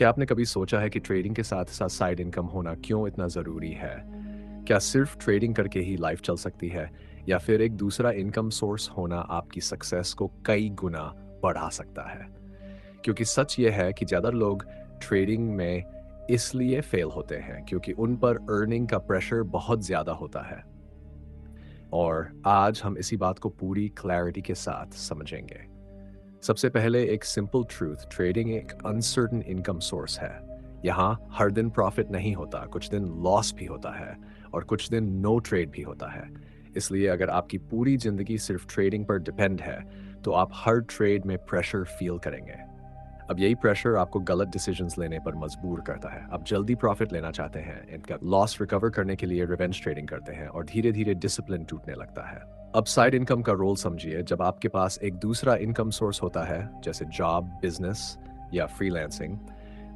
क्या आपने कभी सोचा है कि ट्रेडिंग के साथ साथ साइड इनकम होना क्यों इतना ज़रूरी है? क्या सिर्फ ट्रेडिंग करके ही लाइफ चल सकती है या फिर एक दूसरा इनकम सोर्स होना आपकी सक्सेस को कई गुना बढ़ा सकता है? क्योंकि सच ये है कि ज़्यादा लोग ट्रेडिंग में इसलिए फेल होते हैं क्योंकि उन पर अर्निंग का प्रेशर बहुत ज़्यादा होता है। और आज हम इसी बात को पूरी क्लैरिटी के साथ समझेंगे। सबसे पहले एक सिंपल ट्रूथ, ट्रेडिंग एक अनसर्टेन इनकम सोर्स है। यहाँ हर दिन प्रॉफिट नहीं होता, कुछ दिन लॉस भी होता है और कुछ दिन नो ट्रेड भी होता है। इसलिए अगर आपकी पूरी जिंदगी सिर्फ ट्रेडिंग पर डिपेंड है तो आप हर ट्रेड में प्रेशर फील करेंगे। अब यही प्रेशर आपको गलत डिसीजंस लेने पर मजबूर करता है। आप जल्दी प्रॉफिट लेना चाहते हैं, इनका लॉस रिकवर करने के लिए रिवेंज ट्रेडिंग करते हैं और धीरे धीरे डिसिप्लिन टूटने लगता है। अब साइड इनकम का रोल समझिए। जब आपके पास एक दूसरा इनकम सोर्स होता है जैसे जॉब, बिजनेस या फ्रीलांसिंग,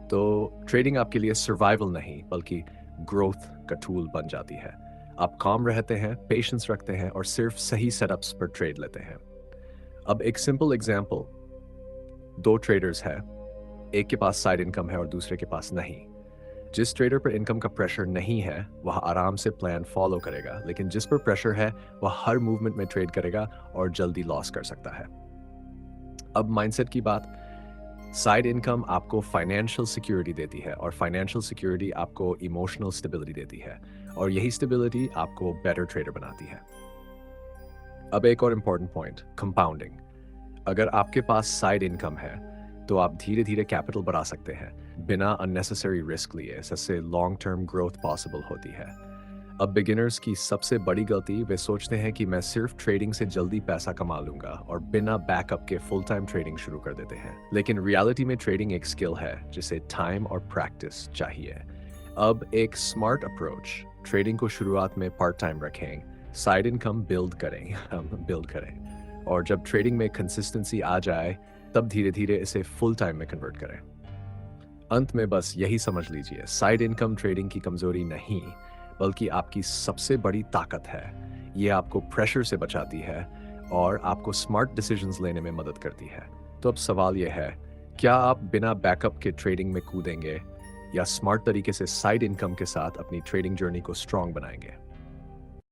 तो ट्रेडिंग आपके लिए सर्वाइवल नहीं बल्कि ग्रोथ का टूल बन जाती है। आप काम रहते हैं, पेशेंस रखते हैं और सिर्फ सही सेटअप्स पर ट्रेड लेते हैं। अब एक सिंपल एग्जांपल, दो ट्रेडर्स हैं, एक के पास साइड इनकम है और दूसरे के पास नहीं। जिस ट्रेडर पर इनकम का प्रेशर नहीं है वह आराम से प्लान फॉलो करेगा, लेकिन जिस पर प्रेशर है वह हर मूवमेंट में ट्रेड करेगा और जल्दी लॉस कर सकता है। अब माइंडसेट की बात, साइड इनकम आपको फाइनेंशियल सिक्योरिटी देती है और फाइनेंशियल सिक्योरिटी आपको इमोशनल स्टेबिलिटी देती है और यही स्टेबिलिटी आपको बेटर ट्रेडर बनाती है। अब एक और इम्पॉर्टेंट पॉइंट, कंपाउंडिंग। अगर आपके पास साइड इनकम है तो आप धीरे धीरे कैपिटल बढ़ा सकते हैं बिना अननेसेसरी रिस्क लिए, जिससे लॉन्ग टर्म ग्रोथ पॉसिबल होती है। अब बिगिनर्स की सबसे बड़ी गलती, वे सोचते हैं कि मैं सिर्फ ट्रेडिंग से जल्दी पैसा कमा लूंगा और बिना बैकअप के फुल टाइम ट्रेडिंग शुरू कर देते हैं। लेकिन रियलिटी में ट्रेडिंग एक स्किल है जिसे टाइम और प्रैक्टिस चाहिए। अब एक स्मार्ट अप्रोच, ट्रेडिंग को शुरुआत में पार्ट टाइम रखें, साइड इनकम बिल्ड करें हम बिल्ड करें और जब ट्रेडिंग में कंसिस्टेंसी आ जाए तब धीरे धीरे इसे फुल टाइम में कन्वर्ट करें। अंत में बस यही समझ लीजिए, साइड इनकम ट्रेडिंग की कमजोरी नहीं बल्कि आपकी सबसे बड़ी ताकत है। ये आपको प्रेशर से बचाती है और आपको स्मार्ट डिसीजंस लेने में मदद करती है। तो अब सवाल यह है, क्या आप बिना बैकअप के ट्रेडिंग में कूदेंगे या स्मार्ट तरीके से साइड इनकम के साथ अपनी ट्रेडिंग जर्नी को स्ट्रांग बनाएंगे?